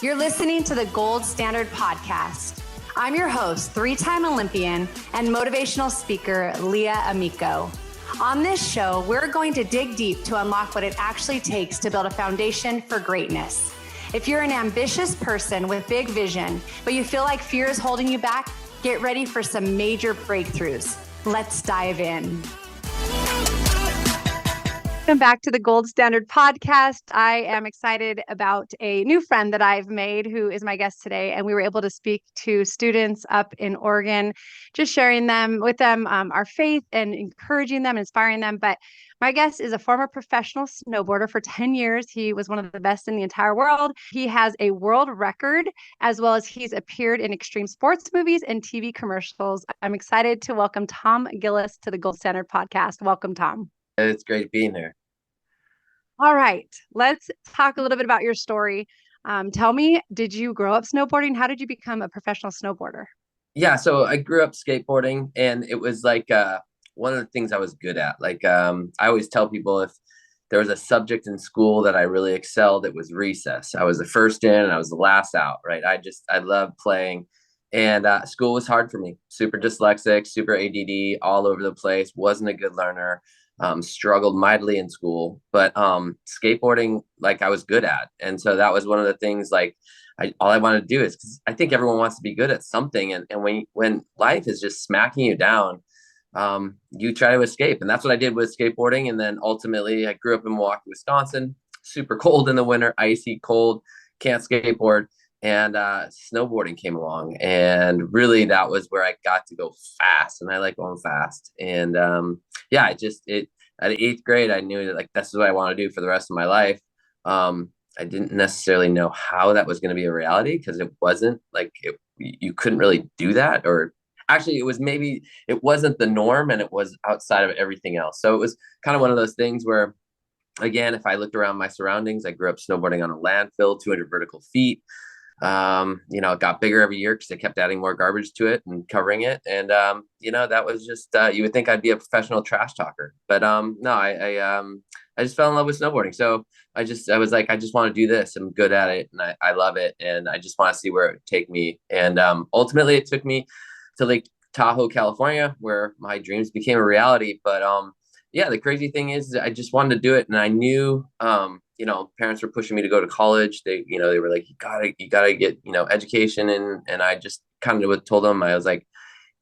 You're listening to the Gold Standard Podcast. I'm your host, three-time Olympian and motivational speaker, Leah Amico. On this show, we're going to dig deep to unlock what it actually takes to build a foundation for greatness. If you're an ambitious person with big vision, but you feel like fear is holding you back, get ready for some major breakthroughs. Let's dive in. Welcome back to the Gold Standard Podcast. I am excited about a new friend that I've made who is my guest today, and we were able to speak to students up in Oregon, just sharing with them our faith and encouraging them, inspiring them. But my guest is a former professional snowboarder for 10 years. He was one of the best in the entire world. He has a world record, as well as he's appeared in extreme sports movies and TV commercials. I'm excited to welcome Tom Gilles to the Gold Standard Podcast. Welcome, Tom. It's great being here. All right, let's talk a little bit about your story. Tell me, did you grow up snowboarding? How did you become a professional snowboarder? Yeah, so I grew up skateboarding, and it was like one of the things I was good at. I always tell people, if there was a subject in school that I really excelled, it was recess. I was the first in and I was the last out, right? I loved playing, and school was hard for me. Super dyslexic, super ADD, all over the place, wasn't a good learner. Struggled mightily in school, but skateboarding, like, I was good at. And so that was one of the things, like, all I wanted to do is, because I think everyone wants to be good at something. And when life is just smacking you down, you try to escape. And that's what I did with skateboarding. And then ultimately I grew up in Milwaukee, Wisconsin, super cold in the winter, icy cold, can't skateboard. And snowboarding came along, and really that was where I got to go fast, and I like going fast. And yeah, at 8th grade, I knew that, like, that's what I want to do for the rest of my life. I didn't necessarily know how that was going to be a reality, because it wasn't like you couldn't really do that, or actually it wasn't the norm, and it was outside of everything else. So it was kind of one of those things where, again, if I looked around my surroundings, I grew up snowboarding on a landfill, 200 vertical feet. It got bigger every year because they kept adding more garbage to it and covering it. And, that was just, you would think I'd be a professional trash talker, but, no, I just fell in love with snowboarding. So I was like, I just want to do this. I'm good at it, and I love it. And I just want to see where it would take me. And, ultimately it took me to Lake Tahoe, California, where my dreams became a reality. But, yeah, the crazy thing is I just wanted to do it. And I knew, parents were pushing me to go to college. They were like, you gotta get, education. And I just kind of told them, I was like,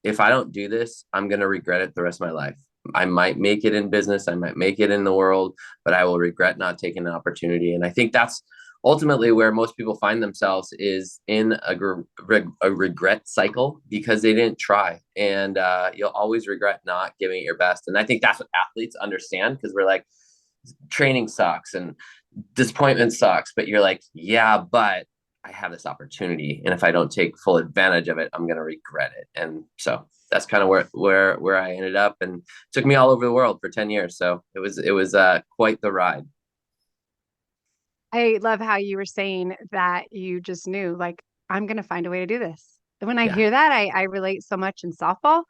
if I don't do this, I'm going to regret it the rest of my life. I might make it in business, I might make it in the world, but I will regret not taking the opportunity. And I think that's ultimately where most people find themselves, is in a regret cycle, because they didn't try. And you'll always regret not giving it your best. And I think that's what athletes understand, because we're like, training sucks and disappointment sucks, but you're like, yeah, but I have this opportunity, and if I don't take full advantage of it, I'm going to regret it. And so that's kind of where I ended up, and it took me all over the world for 10 years. So it was quite the ride. I love how you were saying that you just knew, like, I'm going to find a way to do this. And when I Yeah. hear that, I relate so much in softball.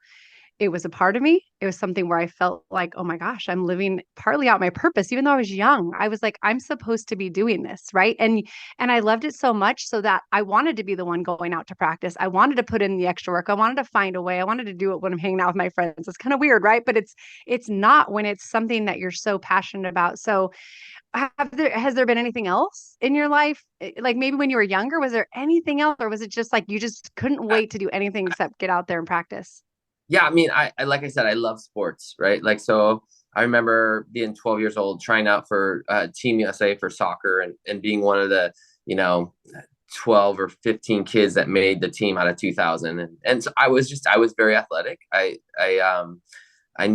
It was a part of me. It was something where I felt like, oh my gosh, I'm living partly out my purpose. Even though I was young, I was like, I'm supposed to be doing this, right? And I loved it so much, so that I wanted to be the one going out to practice. I wanted to put in the extra work. I wanted to find a way. I wanted to do it when I'm hanging out with my friends. It's kind of weird, right? But it's not when it's something that you're so passionate about. So has there been anything else in your life? Like, maybe when you were younger, was there anything else, or was it just like you just couldn't wait to do anything except get out there and practice? Yeah, I mean, I like I said, I love sports, right? Like, so I remember being 12 years old, trying out for Team USA for soccer, and being one of the, 12 or 15 kids that made the team out of 2000. And so I was very athletic. I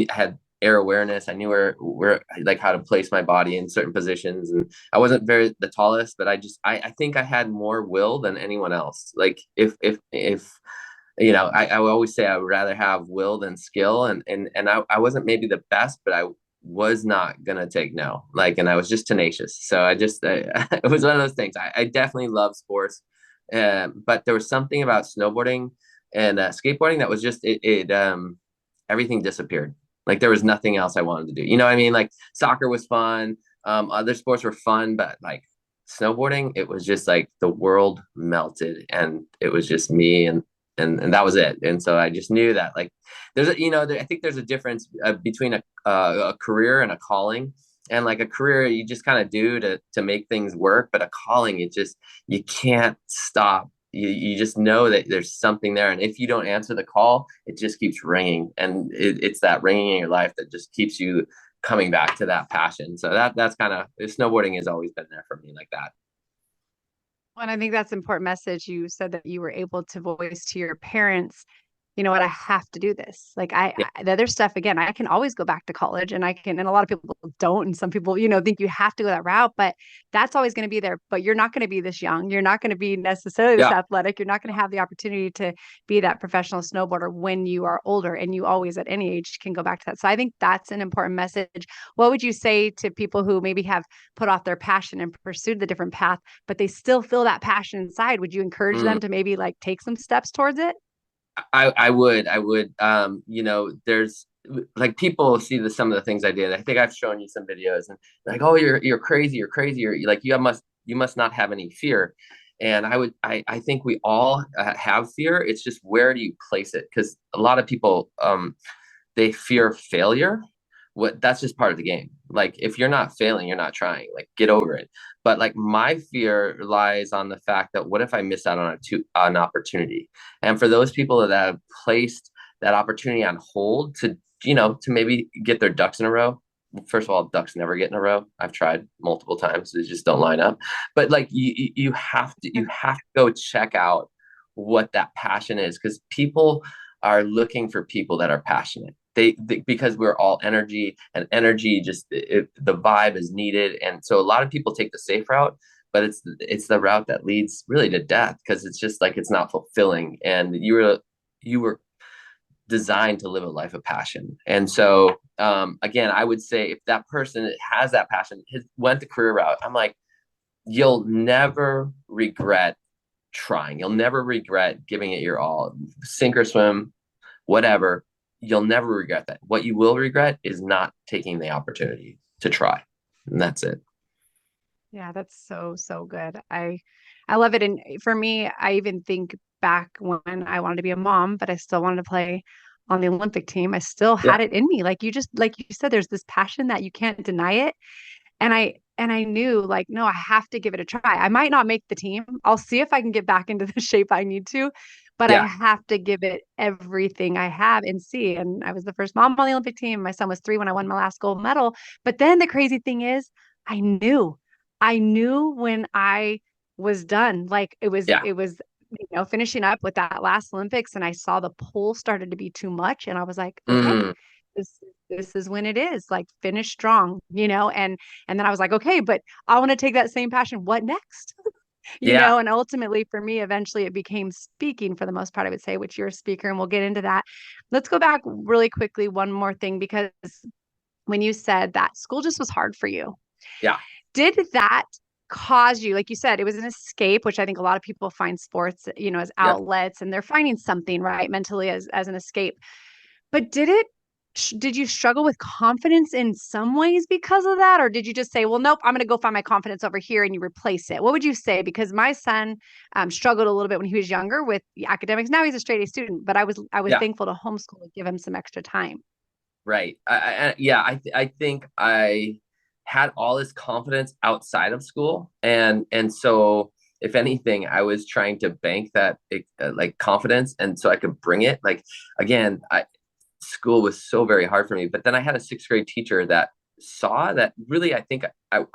had air awareness. I knew where like how to place my body in certain positions. And I wasn't the tallest, but I think I had more will than anyone else. Like, if I always say I would rather have will than skill. And I wasn't maybe the best, but I was not going to take no. Like, and I was just tenacious. So it was one of those things. I definitely love sports. But there was something about snowboarding and skateboarding that was just, everything disappeared. Like, there was nothing else I wanted to do. You know what I mean? Like, soccer was fun. Other sports were fun, but like, snowboarding, it was just like the world melted, and it was just me, and that was it. And so I just knew that, like, there's a, I think there's a difference between a career and a calling. And like a career, you just kind of do to make things work, but a calling, it just, you can't stop. You just know that there's something there, and if you don't answer the call, it just keeps ringing, and it's that ringing in your life that just keeps you coming back to that passion. So that's kind of, snowboarding has always been there for me like that. And I think that's an important message. You said that you were able to voice to your parents, you know what, I have to do this. Like Yeah. the other stuff, again, I can always go back to college and I can, and a lot of people don't. And some people, think you have to go that route, but that's always going to be there. But you're not going to be this young. You're not going to be necessarily this Yeah. athletic. You're not going to have the opportunity to be that professional snowboarder when you are older, and you always at any age can go back to that. So I think that's an important message. What would you say to people who maybe have put off their passion and pursued the different path, but they still feel that passion inside? Would you encourage Mm. them to maybe like take some steps towards it? I would, there's, like, people see some of the things I did. I think I've shown you some videos, and like, oh, you're crazy, you're crazy, you're like, you must not have any fear. And I think we all have fear. It's just, where do you place it? Because a lot of people, they fear failure. That's just part of the game. Like, if you're not failing, you're not trying. Like, get over it. But like, my fear lies on the fact that, what if I miss out on an opportunity? And for those people that have placed that opportunity on hold to maybe get their ducks in a row. First of all, ducks never get in a row. I've tried multiple times; they just don't line up. But like, you have to go check out what that passion is, because people are looking for people that are passionate. Because we're all energy, and energy, just, the vibe is needed. And so a lot of people take the safe route, but it's the route that leads really to death, because it's just like, it's not fulfilling, and you were designed to live a life of passion. And so, again, I would say, if that person has that passion, went the career route, I'm like, you'll never regret trying. You'll never regret giving it your all, sink or swim, whatever. You'll never regret that. What you will regret is not taking the opportunity to try. And that's it. Yeah, that's so, so good. I love it. And for me, I even think back when I wanted to be a mom, but I still wanted to play on the Olympic team. I still Yeah. had it in me. Like you said, there's this passion that you can't deny it. And I knew, like, no, I have to give it a try. I might not make the team. I'll see if I can get back into the shape I need to, but I Yeah. have to give it everything I have and see. And I was the first mom on the Olympic team. My son was 3 when I won my last gold medal. But then the crazy thing is, I knew, I knew when I was done. Like Yeah. it was, finishing up with that last Olympics, and I saw the pull started to be too much. And I was like, okay, Mm, this this is when it is, like, finish strong, and then I was like, okay, but I want to take that same passion. What next? yeah. And ultimately for me, eventually it became speaking for the most part, I would say, which you're a speaker, and we'll get into that. Let's go back really quickly, one more thing, because when you said that school just was hard for you, Yeah. did that cause you, like you said, it was an escape, which I think a lot of people find sports, as Yep. outlets, and they're finding something, right, mentally, as an escape. But did you struggle with confidence in some ways because of that? Or did you just say, well, nope, I'm going to go find my confidence over here, and you replace it? What would you say? Because my son struggled a little bit when he was younger with the academics. Now he's a straight A student, but I was Yeah. thankful to homeschool and give him some extra time. Right. Yeah. I think I had all this confidence outside of school, and so, if anything, I was trying to bank that, like, confidence, and so I could bring it. Like, again, school was so very hard for me, but then I had a sixth grade teacher that saw that, really, I think I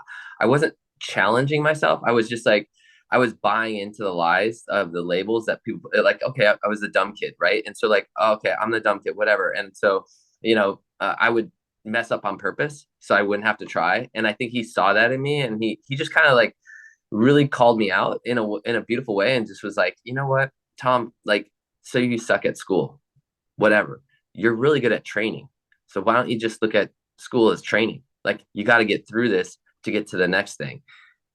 wasn't challenging myself. I was just like, I was buying into the lies of the labels that people, like, okay, I was the dumb kid, right? And so, like, oh, okay, I'm the dumb kid, whatever. And so, I would mess up on purpose so I wouldn't have to try. And I think he saw that in me, and he just kind of, like, really called me out in a beautiful way, and just was like, you know what, Tom, like, so you suck at school, whatever. You're really good at training. So why don't you just look at school as training? Like, you got to get through this to get to the next thing.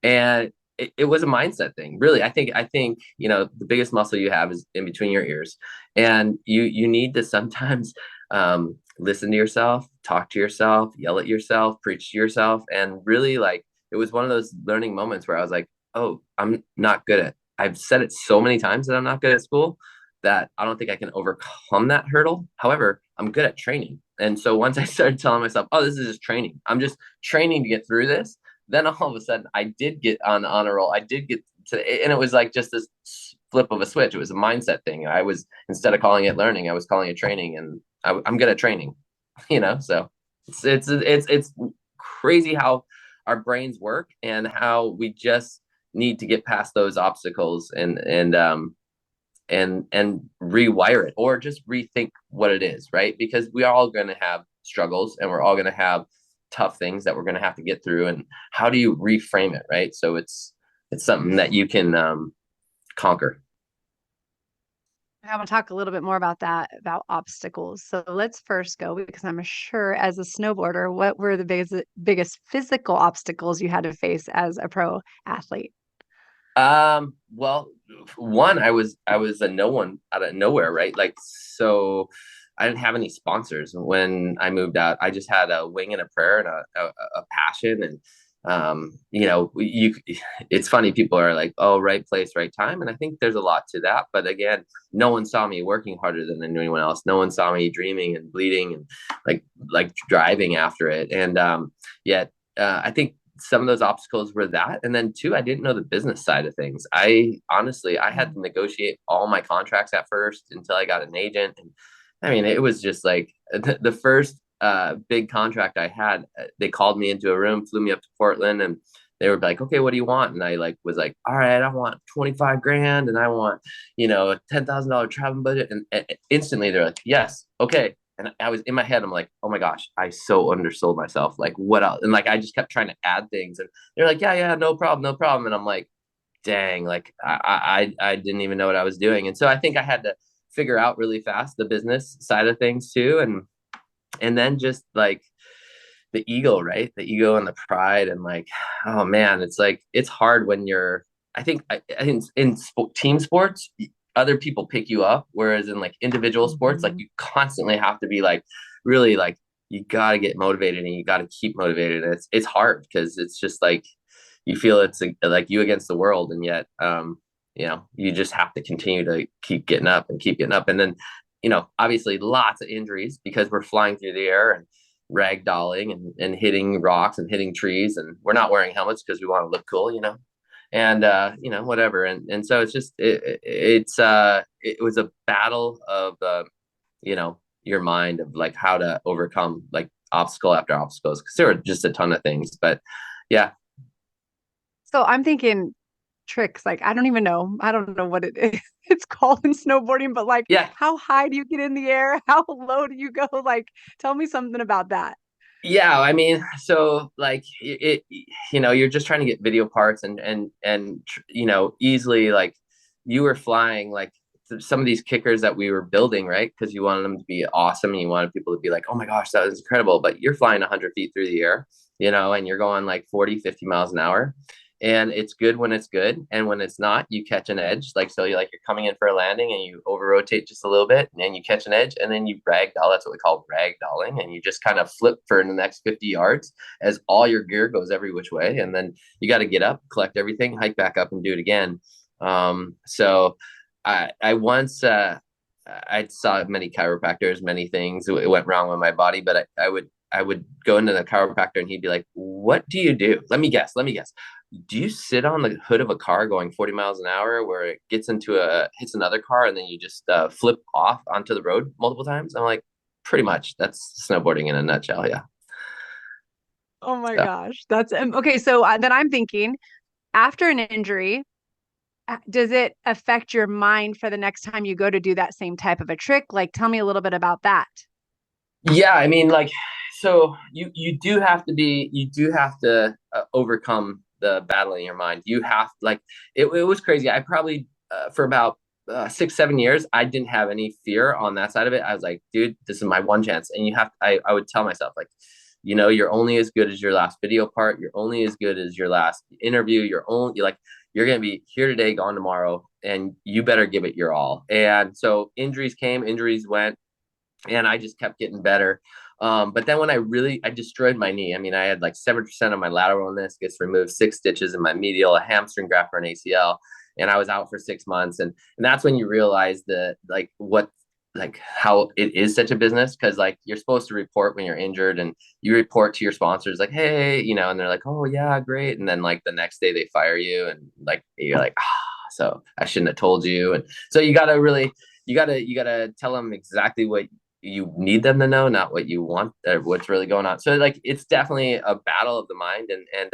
And it was a mindset thing, really. I think the biggest muscle you have is in between your ears, and you need to sometimes, listen to yourself, talk to yourself, yell at yourself, preach to yourself, and really, like, it was one of those learning moments where I was like, oh, I'm not good at, I've said it so many times that I'm not good at school that I don't think I can overcome that hurdle. However, I'm good at training. And so once I started telling myself, oh, this is just training, I'm just training to get through this, then all of a sudden I did get on honor roll. I did get to, and it was like just this flip of a switch. It was a mindset thing. I was, instead of calling it learning, I was calling it training, and I'm good at training, so it's crazy how our brains work and how we just need to get past those obstacles and rewire it, or just rethink what it is, right? Because we are all going to have struggles, and we're all going to have tough things that we're going to have to get through, and how do you reframe it, right? So it's something that you can conquer. I want to talk a little bit more about that, about obstacles. So let's first go, because I'm sure as a snowboarder, what were the biggest physical obstacles you had to face as a pro athlete? Well, one, I was a no one out of nowhere, right? Like, so I didn't have any sponsors when I moved out. I just had a wing and a prayer and a passion. And it's funny, people are like, oh, right place, right time. And I think there's a lot to that. But again, no one saw me working harder than anyone else. No one saw me dreaming and bleeding and like driving after it. And yet I think some of those obstacles were that. And then two, I didn't know the business side of things. I honestly, I had to negotiate all my contracts at first until I got an agent. And I mean, it was just like the first big contract I had. They called me into a room, flew me up to Portland, and they were like, okay, what do you want? And I was like, all right, I want 25 grand, and I want, a $10,000 travel budget. And instantly they're like, yes, okay. And I was in my head, I'm like, oh my gosh, I so undersold myself. Like, what else? And like, I just kept trying to add things. And they're like, yeah, yeah, no problem, no problem. And I'm like, dang, like I didn't even know what I was doing. And so I think I had to figure out really fast the business side of things too. And then just like the ego, right? The ego and the pride. And like, oh man, it's like, it's hard when you're, I think in team sports, other people pick you up. Whereas in like individual sports, like Mhm. you constantly have to be like, really like, you got to get motivated and you got to keep motivated. And it's hard because it's just like, you feel it's like you against the world. And yet, you just have to continue to keep getting up and keep getting up. And then, obviously lots of injuries because we're flying through the air and ragdolling and hitting rocks and hitting trees, and we're not wearing helmets because we want to look cool, and whatever. And so it's just it was a battle of your mind, of like how to overcome like obstacle after obstacles, because there were just a ton of things. But yeah. So I'm thinking tricks. Like, I don't even know. I don't know what it is. It's called in snowboarding, but like, Yeah. how high do you get in the air? How low do you go? Like, tell me something about that. Yeah, I mean, so like you're just trying to get video parts and easily, like, you were flying like some of these kickers that we were building, right? Because you wanted them to be awesome and you wanted people to be like, oh my gosh, that was incredible. But you're flying 100 feet through the air, and you're going like 40, 50 miles an hour. And it's good when it's good, and when it's not, you catch an edge. Like, so you're coming in for a landing and you over rotate just a little bit, and then you catch an edge, and then you ragdoll. That's what we call ragdolling, and you just kind of flip for the next 50 yards as all your gear goes every which way, and then you got to get up, collect everything, hike back up, and do it again. So I once I saw many chiropractors, many things it went wrong with my body, but I would go into the chiropractor and he'd be like, "What do you do? Let me guess. Let me guess. Do you sit on the hood of a car going 40 miles an hour where it hits another car and then you just flip off onto the road multiple times?" I'm like, pretty much. That's snowboarding in a nutshell. Yeah. Oh my So, gosh. That's okay. So then I'm thinking, after an injury, does it affect your mind for the next time you go to do that same type of a trick? Like, tell me a little bit about that. yeah, I mean, like, so you do have to overcome the battle in your mind. You have, like, it was crazy. I probably for about 6, 7 years, I didn't have any fear on that side of it. I was like, dude, this is my one chance. And I would tell myself, like, you're only as good as your last video part. You're only as good as your last interview. You're going to be here today, gone tomorrow, and you better give it your all. And so injuries came, injuries went, and I just kept getting better. But then when I destroyed my knee. I mean, I had like 7% of my lateral meniscus removed, 6 stitches in my medial, a hamstring graft for an ACL, and I was out for 6 months. And that's when you realize that like what like how it is such a business, because like you're supposed to report when you're injured, and you report to your sponsors like, hey, and they're like, oh yeah, great, and then like the next day they fire you, and like you're like, so I shouldn't have told you. And so you gotta tell them exactly what you need them to know, not what you want or what's really going on. So like it's definitely a battle of the mind. And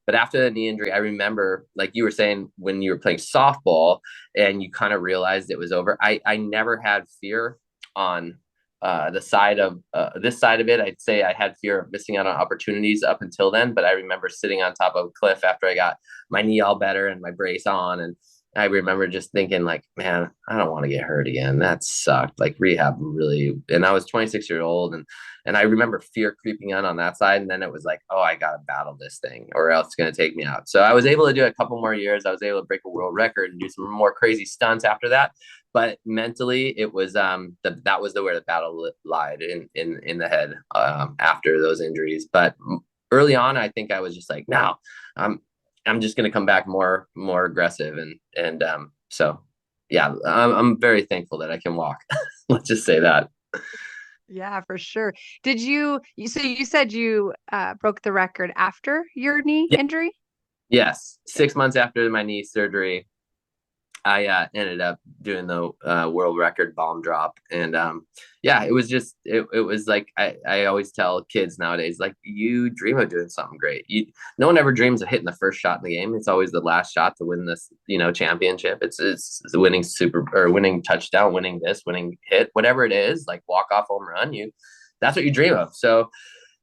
but after the knee injury, I remember, like you were saying, when you were playing softball and you kind of realized it was over. I never had fear on the side of this side of it. I'd say I had fear of missing out on opportunities up until then, but I remember sitting on top of a cliff after I got my knee all better and my brace on, and I remember just thinking like, man, I don't want to get hurt again. That sucked. Like rehab really, and I was 26 years old, and I remember fear creeping on that side. And then it was like, oh, I got to battle this thing or else it's going to take me out. So I was able to do a couple more years. I was able to break a world record and do some more crazy stunts after that. But mentally, it was that was where the battle lied in the head after those injuries. But early on, I think I was just like, no, I'm just going to come back more aggressive, and so yeah, I'm very thankful that I can walk. Let's just say that. Yeah, for sure. Did so you said you broke the record after your knee Yeah, injury? yes, 6 months after my knee surgery, I ended up doing the world record bomb drop, and yeah, it was just it was like I always tell kids nowadays, like you dream of doing something great. No one ever dreams of hitting the first shot in the game. It's always the last shot to win this championship. It's winning super or winning touchdown, winning this, winning hit, whatever it is, like walk off home run. That's what you dream of. So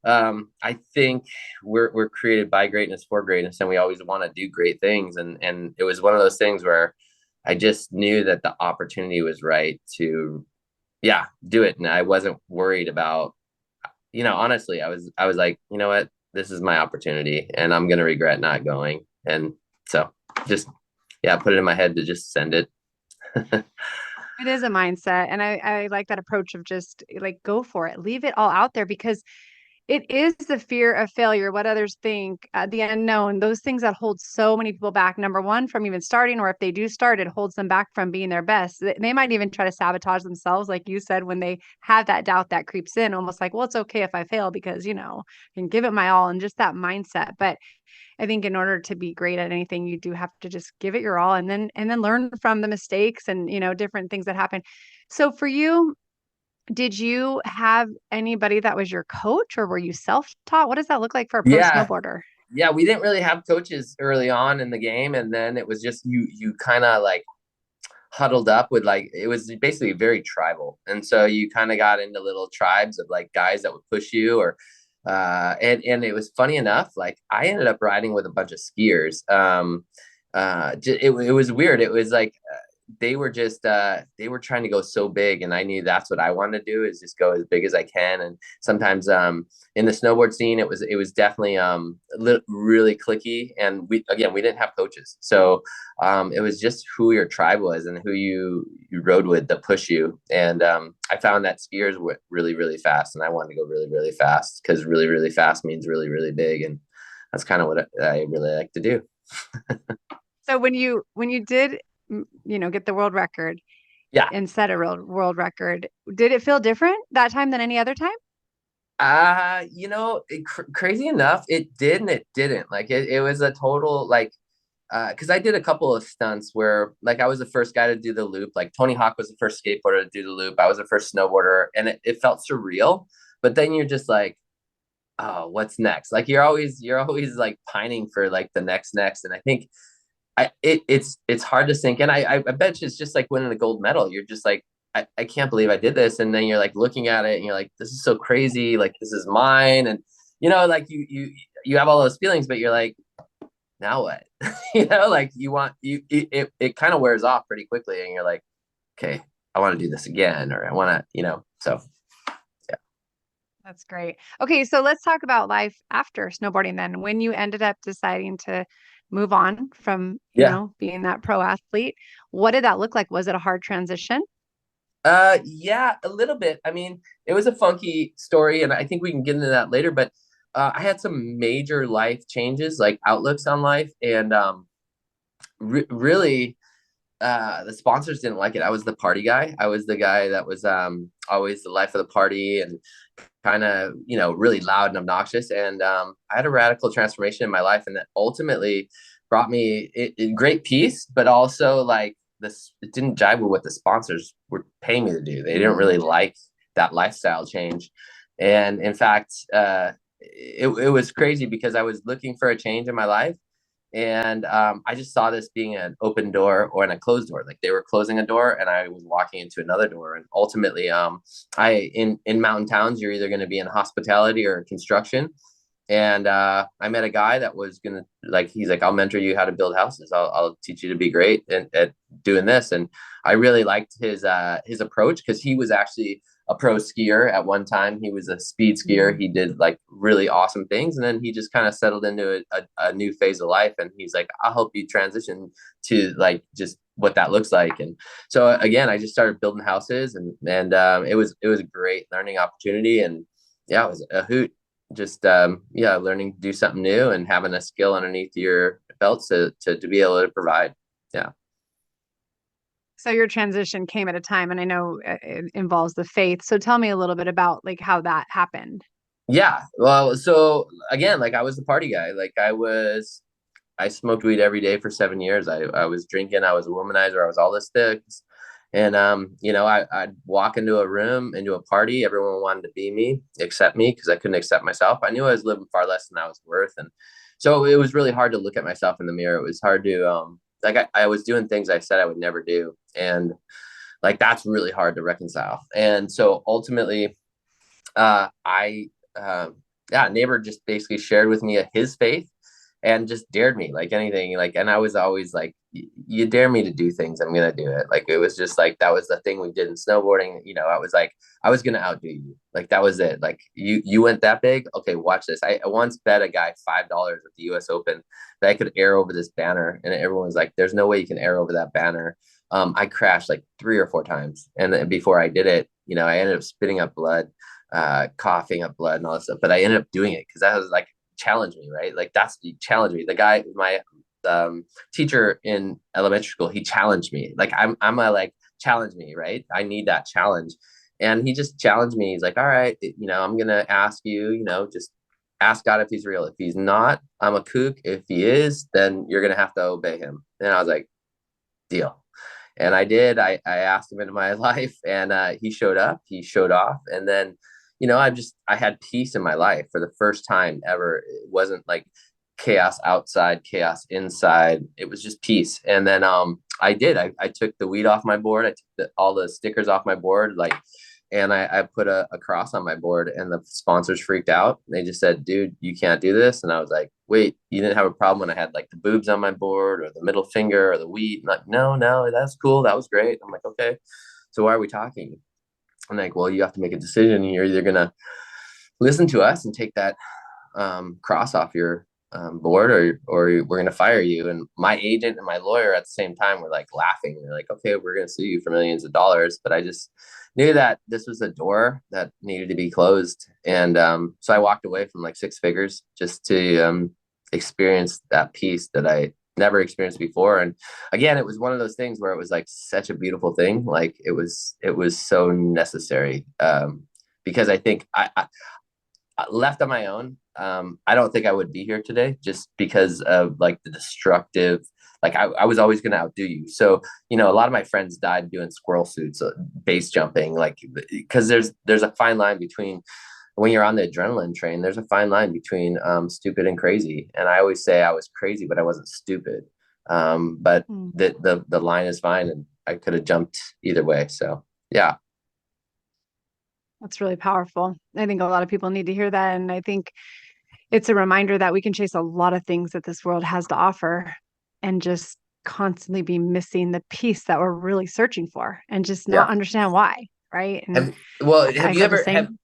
I think we're created by greatness for greatness, and we always want to do great things. And it was one of those things where I just knew that the opportunity was right to, yeah, do it. And I wasn't worried about, honestly, I was like, you know what, this is my opportunity and I'm going to regret not going. And so just, yeah, put it in my head to just send it. It is a mindset. And I like that approach of just like go for it, leave it all out there because it is the fear of failure, what others think, the unknown, those things that hold so many people back. Number one, from even starting, or if they do start, it holds them back from being their best. They might even try to sabotage themselves, like you said, when they have that doubt that creeps in, almost like, well, it's okay if I fail because, I can give it my all and just that mindset. But I think in order to be great at anything, you do have to just give it your all and then learn from the mistakes and, different things that happen. So for you, did you have anybody that was your coach or were you self-taught? What does that look like for a pro Yeah. snowboarder? Yeah. We didn't really have coaches early on in the game. And then it was just, you kind of like huddled up with, like, it was basically very tribal. And so you kind of got into little tribes of like guys that would push you, or and it was funny enough, like I ended up riding with a bunch of skiers. It was weird. It was like they were trying to go so big, and I knew that's what I wanted to do, is just go as big as I can. And sometimes in the snowboard scene, it was definitely really clicky, and we didn't have coaches, so it was just who your tribe was and who you rode with that push you. And I found that skiers went really really fast, and I wanted to go really really fast, because really really fast means really really big, and that's kind of what I really like to do. So when you did, get the world record Yeah. and set a world record, did it feel different that time than any other time? Crazy enough, it did and it didn't. Like it was a total like because I did a couple of stunts where like I was the first guy to do the loop. Like Tony Hawk was the first skateboarder to do the loop. I was the first snowboarder, and it felt surreal. But then you're just like, oh, what's next? Like you're always like pining for like the next. And I think it's hard to sink in. I bet you it's just like winning a gold medal. You're just like, I can't believe I did this. And then you're like looking at it and you're like, this is so crazy. Like this is mine. And like you have all those feelings, but you're like, now what? Like you want it kind of wears off pretty quickly, and you're like, okay, I want to do this again, or I want to, so yeah. That's great. Okay, so let's talk about life after snowboarding then. When you ended up deciding to move on from, Yeah. being that pro athlete, what did that look like? Was it a hard transition? Yeah, a little bit. I mean, it was a funky story, and I think we can get into that later. But I had some major life changes, like outlooks on life, and really, the sponsors didn't like it. I was the party guy. I was the guy that was always the life of the party and kind of, really loud and obnoxious. And I had a radical transformation in my life, and that ultimately brought me great peace, but also like this, it didn't jive with what the sponsors were paying me to do. They didn't really like that lifestyle change. And in fact, it was crazy because I was looking for a change in my life, and I just saw this being an open door or a closed door. Like they were closing a door, and I was walking into another door. And ultimately, I in mountain towns, you're either going to be in hospitality or construction. And I met a guy that was gonna, like, he's like, I'll mentor you how to build houses. I'll teach you to be great at doing this. And I really liked his approach because he was actually a pro skier at one time. He was a speed skier. He did like really awesome things, and then he just kind of settled into a new phase of life. And he's like, I'll help you transition to like just what that looks like. And so again, I just started building houses, and it was a great learning opportunity. And yeah, it was a hoot. Just yeah, learning to do something new and having a skill underneath your belt to be able to provide. Yeah. So your transition came at a time, and I know it involves the faith. So tell me a little bit about like how that happened. Yeah. Well, so again, like I was the party guy. I smoked weed every day for 7 years. I was drinking, I was a womanizer, I was all this things. And I'd walk into a room, into a party, everyone wanted to be me, accept me because I couldn't accept myself. I knew I was living far less than I was worth. And so it was really hard to look at myself in the mirror. It was hard to like I was doing things I said I would never do. And like that's really hard to reconcile. And so ultimately I yeah, a neighbor just basically shared with me his faith and just dared me like anything. Like, and I was always like, you dare me to do things, I'm gonna do it. Like it was just like that was the thing we did in snowboarding. I was like, I was gonna outdo you. Like that was it. Like you went that big. Okay, watch this. I once bet a guy $5 at the US Open that I could air over this banner, and everyone was like, there's no way you can air over that banner. I crashed like 3 or 4 times, and then before I did it, I ended up spitting up blood, coughing up blood and all this stuff. But I ended up doing it because that was like challenge me, right? Like that's the challenge me. The guy, my teacher in elementary school, he challenged me. Like I'm a like challenge me, right? I need that challenge. And he just challenged me. He's like, all right, I'm gonna ask you, just ask God if he's real. If he's not, I'm a kook. If he is, then you're gonna have to obey him. And I was like, deal. And I did. I asked him into my life, and he showed up. He showed off, and then, I had peace in my life for the first time ever. It wasn't like chaos outside, chaos inside. It was just peace. And then I did. I took the weed off my board. I took all the stickers off my board, like, and I put a cross on my board, and the sponsors freaked out. They just said, dude, you can't do this. And I was like, wait, you didn't have a problem when I had like the boobs on my board or the middle finger or the weed? I'm like, no, that's cool. That was great. I'm like, okay, so why are we talking? I'm like, well, you have to make a decision. You're either going to listen to us and take that cross off your board, or we're going to fire you. And my agent and my lawyer at the same time were like laughing. They're like, okay, we're going to sue you for millions of dollars. But I just knew that this was a door that needed to be closed. And so I walked away from like 6 figures just to experience that peace that I never experienced before. And again, it was one of those things where it was like such a beautiful thing. Like it was so necessary. Because I think I left on my own, I don't think I would be here today, just because of like the destructive, like I was always going to outdo you. So, a lot of my friends died doing squirrel suits, base jumping, like, because there's a fine line between, when you're on the adrenaline train, there's a fine line between stupid and crazy. And I always say I was crazy, but I wasn't stupid. But Mm. the line is fine, and I could have jumped either way. So yeah. That's really powerful. I think a lot of people need to hear that. And I think it's a reminder that we can chase a lot of things that this world has to offer and just constantly be missing the piece that we're really searching for and just not Yeah. understand why. Right. And Well, I have you feel the ever same.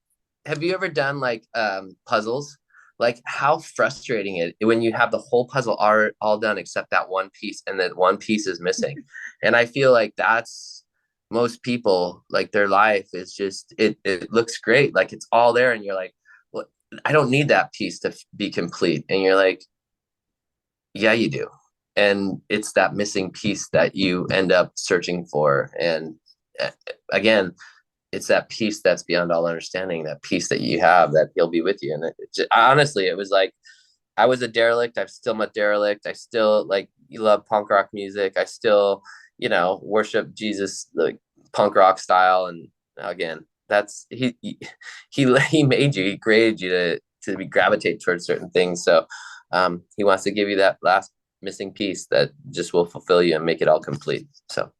have you ever done like puzzles? Like how frustrating it when you have the whole puzzle all done except that one piece, and that one piece is missing. And I feel like that's most people, like, their life is just, it looks great, like it's all there, and you're like, well, I don't need that piece to be complete, and you're like, yeah, you do. And it's that missing piece that you end up searching for. And uh, again, it's that peace that's beyond all understanding, that peace that you have, that he'll be with you. And honestly, it was like, I was a derelict. I'm still a derelict. I still, like, you love punk rock music. I still, worship Jesus, like, punk rock style. And again, that's, he made you, he created you to be gravitate towards certain things. So he wants to give you that last missing piece that just will fulfill you and make it all complete. So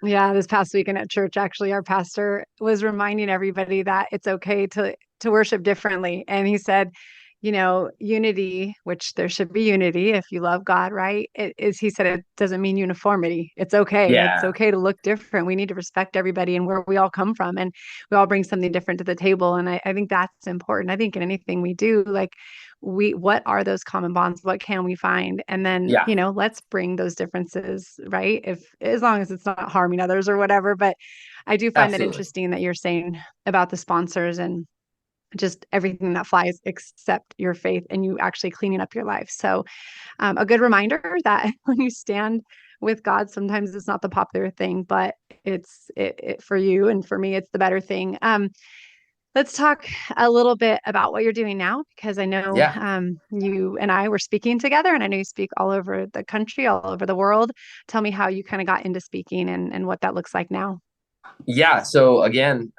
Yeah, this past weekend at church, actually, our pastor was reminding everybody that it's okay to worship differently. And he said, unity, which there should be unity if you love God, right? It is, he said, it doesn't mean uniformity. It's okay. It's yeah, okay to look different. We need to respect everybody and where we all come from. And we all bring something different to the table. And I think that's important. I think in anything we do, like, what are those common bonds? What can we find? And then, yeah, let's bring those differences, right? If as long as it's not harming others or whatever. But I do find that absolutely. interesting that you're saying about the sponsors and just everything that flies except your faith and you actually cleaning up your life. So, a good reminder that when you stand with God, sometimes it's not the popular thing, but it for you, and for me, it's the better thing. Let's talk a little bit about what you're doing now, because I know Yeah. you and I were speaking together, and I know you speak all over the country, all over the world. Tell me how you kind of got into speaking and what that looks like now. Yeah. So again,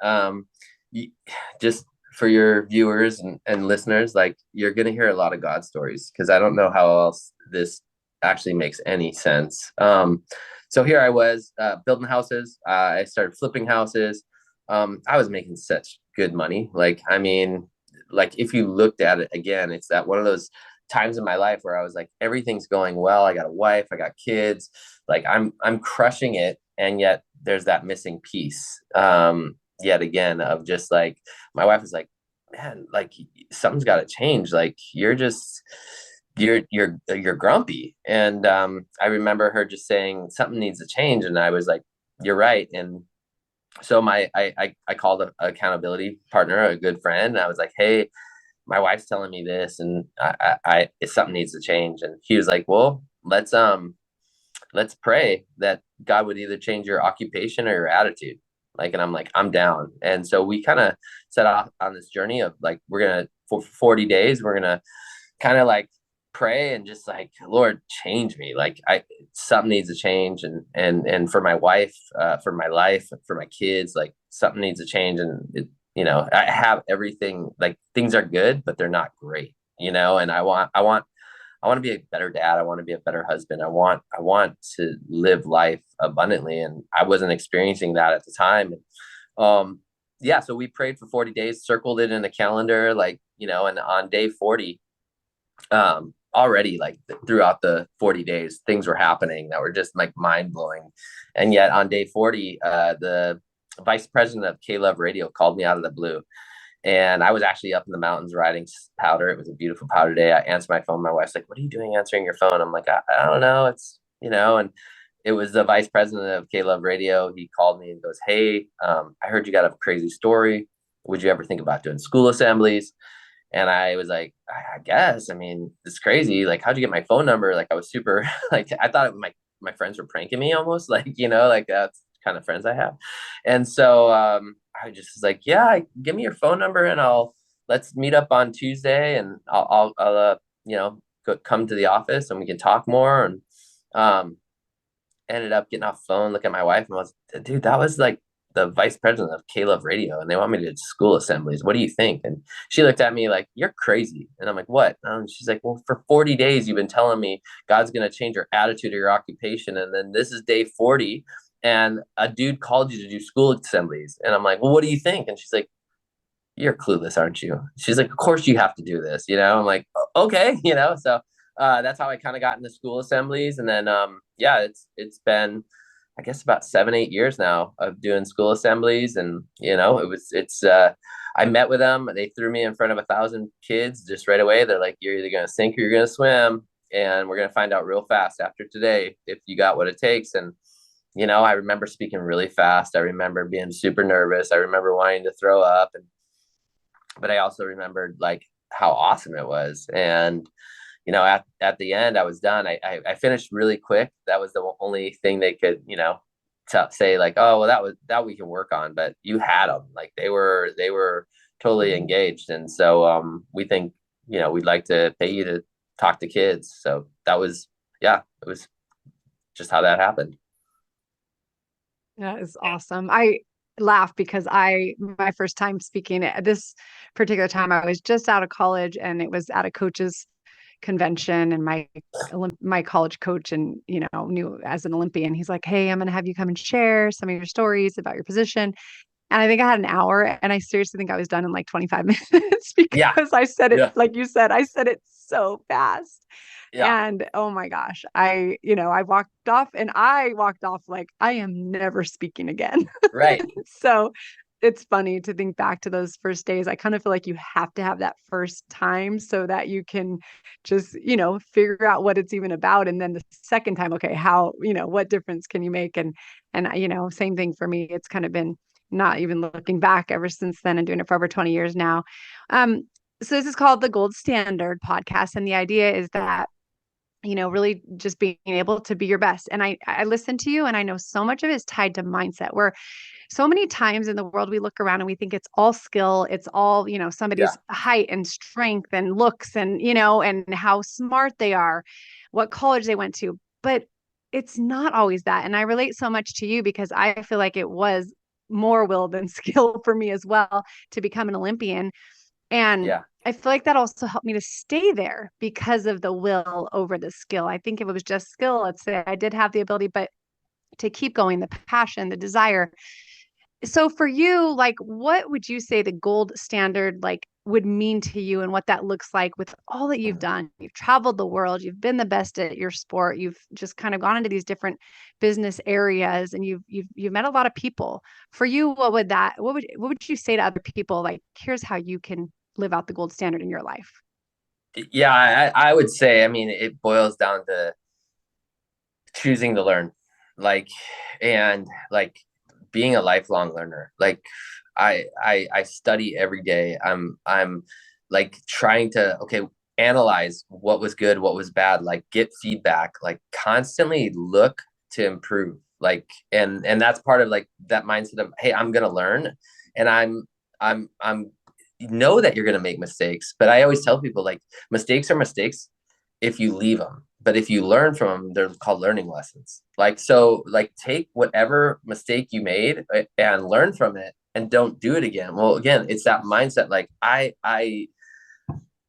just for your viewers and listeners, like, you're going to hear a lot of God stories, because I don't know how else this actually makes any sense. So here I was, building houses. I started flipping houses. I was making such good money. Like, I mean, like, if you looked at it again, it's that one of those times in my life where I was like, everything's going well. I got a wife, I got kids, like, I'm crushing it. And yet there's that missing piece, yet again, of just like, my wife was like, man, like, something's got to change. Like, you're grumpy. And I remember her just saying something needs to change. And I was like, you're right. And so I called an accountability partner, a good friend, and I was like, hey, my wife's telling me this, and something needs to change. And he was like, well, let's pray that God would either change your occupation or your attitude. Like, and I'm like, I'm down. And so we kind of set off on this journey of, like, we're going to, for 40 days, we're going to kind of like pray and just like, Lord, change me. Like, something needs to change. And for my wife, for my life, for my kids, like, something needs to change. And I have everything, like, things are good, but they're not great, and I want to be a better dad. I want to be a better husband. I want to live life abundantly. And I wasn't experiencing that at the time. Yeah, so we prayed for 40 days, circled it in the calendar, like, and on day 40, already, like, throughout the 40 days, things were happening that were just like mind blowing. And yet on day 40, the vice president of K-Love Radio called me out of the blue. And I was actually up in the mountains riding powder. It was a beautiful powder day. I answered my phone. My wife's like, what are you doing answering your phone? I'm like, I don't know. It's, and it was the vice president of K-Love Radio. He called me and goes, hey, I heard you got a crazy story. Would you ever think about doing school assemblies? And I was like, I guess. I mean, it's crazy. Like, how'd you get my phone number? Like, I was super, like, I thought my friends were pranking me almost, like, like, that's kind of friends I have. And so I just was like, yeah, give me your phone number, and let's meet up on Tuesday, and I'll come to the office and we can talk more. And um, ended up getting off the phone, look at my wife, and I was, dude, that was like the vice president of K-Love Radio, and they want me to do school assemblies. What do you think? And she looked at me like, you're crazy. And I'm like, what? She's like, well, for 40 days, you've been telling me God's going to change your attitude or your occupation. And then this is day 40, and a dude called you to do school assemblies. And I'm like, well, what do you think? And she's like, you're clueless, aren't you? She's like, of course you have to do this. I'm like, okay, so that's how I kind of got into school assemblies. And then, yeah, it's been, I guess, about 7, 8 years now of doing school assemblies. And, I met with them. They threw me in front of 1,000 kids just right away. They're like, you're either going to sink or you're going to swim. And we're going to find out real fast after today if you got what it takes. And I remember speaking really fast. I remember being super nervous. I remember wanting to throw up, but I also remembered like how awesome it was. And at the end, I was done. I finished really quick. That was the only thing they could, say like, oh, well, that we can work on. But you had them, like they were totally engaged, and so we think, we'd like to pay you to talk to kids. So that was, yeah, it was just how that happened. That is awesome. I laugh because my first time speaking at this particular time, I was just out of college and it was at a coach's convention, and my college coach and knew as an Olympian, he's like, hey, I'm going to have you come and share some of your stories about your position. And I think I had an hour, and I seriously think I was done in like 25 minutes Yeah, because I said it, yeah, like you said, I said it so fast. yeah. And oh my gosh, I walked off like I am never speaking again. Right. So it's funny to think back to those first days. I kind of feel like you have to have that first time so that you can just, figure out what it's even about. And then the second time, okay, what difference can you make? And same thing for me. It's kind of been not even looking back ever since then, and doing it for over 20 years now. Um, so this is called the Gold Standard podcast. And the idea is that really just being able to be your best. And I listen to you, and I know so much of it is tied to mindset, where so many times in the world we look around and we think it's all skill, it's all, Yeah, somebody's height and strength and looks and, and how smart they are, what college they went to. But it's not always that. And I relate so much to you because I feel like it was more will than skill for me as well to become an Olympian. And yeah, I feel like that also helped me to stay there because of the will over the skill. I think if it was just skill, let's say I did have the ability, but to keep going, the passion, the desire. So for you, like, what would you say the gold standard like would mean to you, and what that looks like with all that you've done? You've traveled the world, you've been the best at your sport, you've just kind of gone into these different business areas, and you've met a lot of people. For you, what would you say to other people, like, here's how you can live out the gold standard in your life? yeah. I would say, I mean, it boils down to choosing to learn, like, and like being a lifelong learner. Like, I study every day. I'm like trying to, okay, analyze what was good, what was bad, like get feedback, like constantly look to improve. Like, and that's part of like that mindset of, hey, I'm gonna learn, and I'm know that you're gonna make mistakes. But I always tell people, like, mistakes are mistakes if you leave them, but if you learn from them, they're called learning lessons. Like, so like take whatever mistake you made and learn from it and don't do it again. Well, again, it's that mindset. Like, I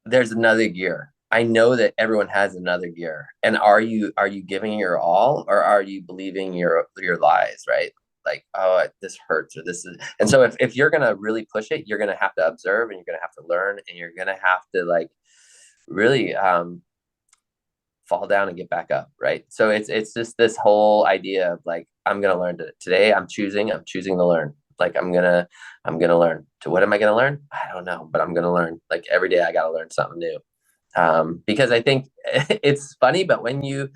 there's another gear. I know that everyone has another gear. And are you giving your all, or are you believing your lies, right? Like, oh, this hurts, or this is. And so if you're gonna really push it, you're gonna have to observe, and you're gonna have to learn, and you're gonna have to like really fall down and get back up, right? So it's just this whole idea of like, I'm gonna learn today. I'm choosing to learn. Like, I'm gonna learn. To what am I gonna learn? I don't know, but I'm gonna learn. Like, every day I gotta learn something new. Because I think it's funny, but when you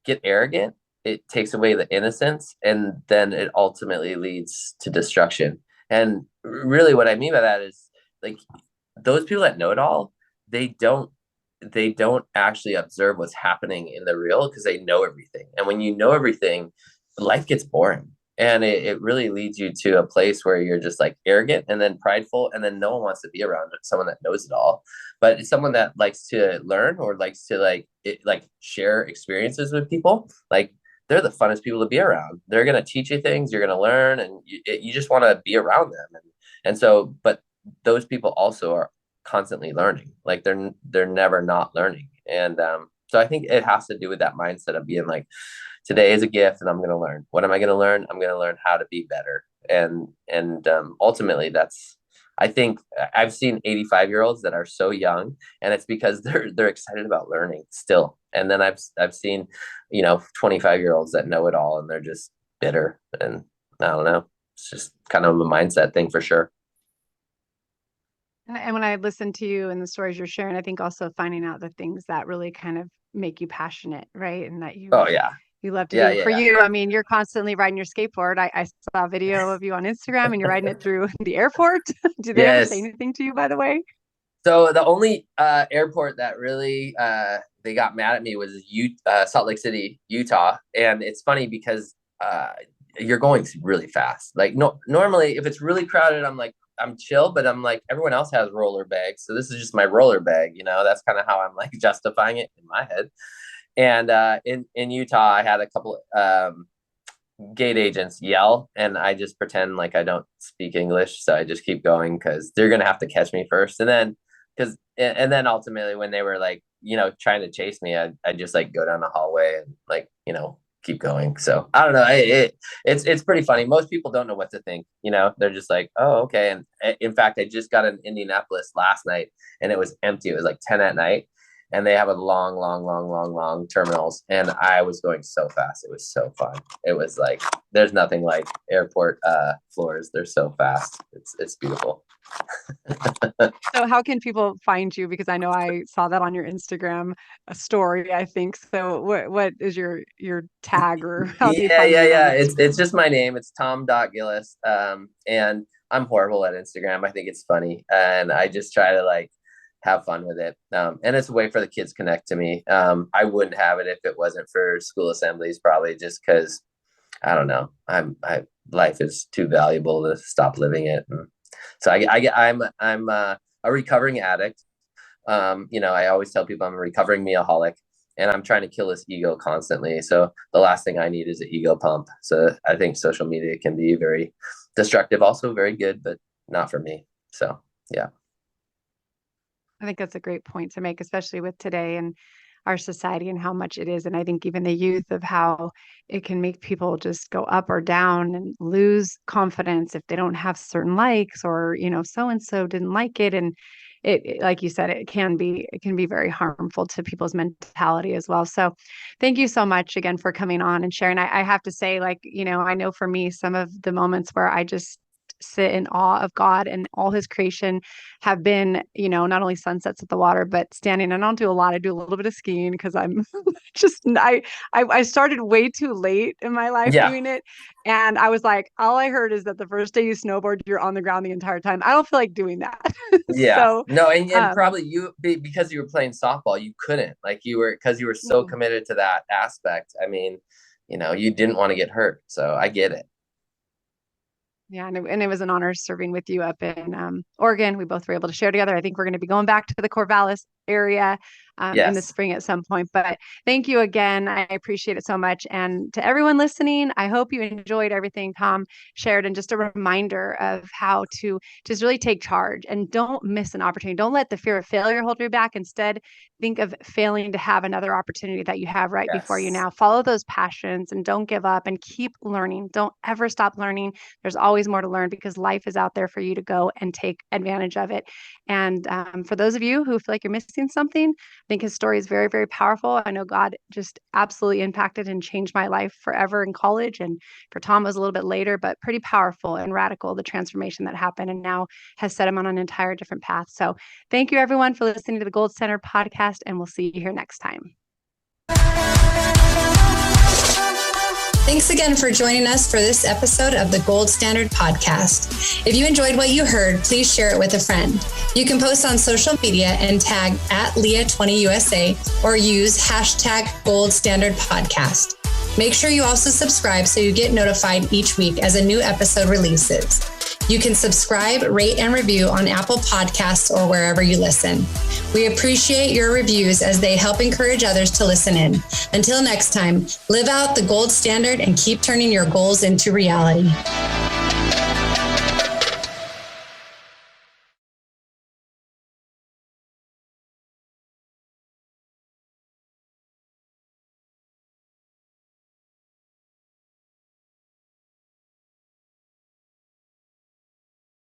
get arrogant, it takes away the innocence, and then it ultimately leads to destruction. And really, what I mean by that is, like, those people that know it all, they don't they don't actually observe what's happening in the real, because they know everything. And when you know everything, life gets boring. And it really leads you to a place where you're just like arrogant and then prideful, and then no one wants to be around someone that knows it all. But someone that likes to learn, or likes to like share experiences with people, like, they're the funnest people to be around. They're going to teach you things, you're going to learn, and you just want to be around them. And so, but those people also are constantly learning. Like, they're never not learning. And so I think it has to do with that mindset of being like, today is a gift, and I'm going to learn. What am I going to learn? I'm going to learn how to be better. And ultimately, that's, I think I've seen 85-year-olds that are so young, and it's because they're excited about learning still. And then I've seen 25-year-olds that know it all, and they're just bitter. And I don't know. It's just kind of a mindset thing for sure. And when I listen to you and the stories you're sharing, I think also finding out the things that really kind of make you passionate, right? And that you Oh yeah. you love to Yeah, do. For yeah. you, I mean, you're constantly riding your skateboard. I saw a video of you on Instagram and you're riding it through the airport. Do they ever say Yes. anything to you, by the way? So the only airport that really they got mad at me was Salt Lake City, Utah, and it's funny because you're going really fast. Like no, normally if it's really crowded, I'm chill, but I'm like everyone else has roller bags, so this is just my roller bag. That's kind of how I'm like justifying it in my head. And in Utah, I had a couple gate agents yell, and I just pretend like I don't speak English, so I just keep going because they're gonna have to catch me first, and then ultimately when they were like trying to chase me, I just like go down the hallway and like keep going. So I don't know, it's pretty funny. Most people don't know what to think. They're just like, oh, okay. And in fact, I just got in Indianapolis last night and it was empty. It was like 10 at night, and they have a long terminals, and I was going so fast. It was so fun. It was like there's nothing like airport floors. They're so fast. It's beautiful. So how can people find you? Because I know I saw that on your Instagram story, I think. So what is your tag, or how do you find you on Yeah. there? It's just my name. It's Tom.Gilles. And I'm horrible at Instagram. I think it's funny, and I just try to like have fun with it. And it's a way for the kids connect to me. I wouldn't have it if it wasn't for school assemblies, probably just because I don't know. Life is too valuable to stop living it. And so I'm a recovering addict. I always tell people I'm a recovering mealaholic, and I'm trying to kill this ego constantly. So the last thing I need is an ego pump. So I think social media can be very destructive, also very good, but not for me. So yeah. I think that's a great point to make, especially with today and our society and how much it is. And I think even the youth, of how it can make people just go up or down and lose confidence if they don't have certain likes, or, so and so didn't like it. And like you said, it can be very harmful to people's mentality as well. So thank you so much again for coming on and sharing. I have to say, like, I know for me, some of the moments where I just sit in awe of God and all his creation have been, not only sunsets at the water, but standing. I don't do a lot. I do a little bit of skiing because I'm just, I started way too late in my life Yeah. doing it. And I was like, all I heard is that the first day you snowboard, you're on the ground the entire time. I don't feel like doing that. Yeah. So, No, and um, probably because you were playing softball, you couldn't, like because you were so mm. committed to that aspect. I mean, you didn't want to get hurt. So I get it. Yeah, and it was an honor serving with you up in Oregon. We both were able to share together. I think we're going to be going back to the Corvallis area in the Yes. spring at some point. But thank you again. I appreciate it so much. And to everyone listening, I hope you enjoyed everything Tom shared, and just a reminder of how to just really take charge and don't miss an opportunity. Don't let the fear of failure hold you back. Instead, think of failing to have another opportunity that you have right before you Yes. now. Follow those passions and don't give up, and keep learning. Don't ever stop learning. There's always more to learn, because life is out there for you to go and take advantage of it. And for those of you who feel like you're missing something, I think his story is very, very powerful. I know God just absolutely impacted and changed my life forever in college. And for Tom, it was a little bit later, but pretty powerful and radical, the transformation that happened, and now has set him on an entire different path. So thank you, everyone, for listening to the Gold Standard podcast, and we'll see you here next time. Thanks again for joining us for this episode of the Gold Standard Podcast. If you enjoyed what you heard, please share it with a friend. You can post on social media and tag @Leah20USA or use #Gold Standard Podcast. Make sure you also subscribe so you get notified each week as a new episode releases. You can subscribe, rate, and review on Apple Podcasts or wherever you listen. We appreciate your reviews as they help encourage others to listen in. Until next time, live out the gold standard and keep turning your goals into reality.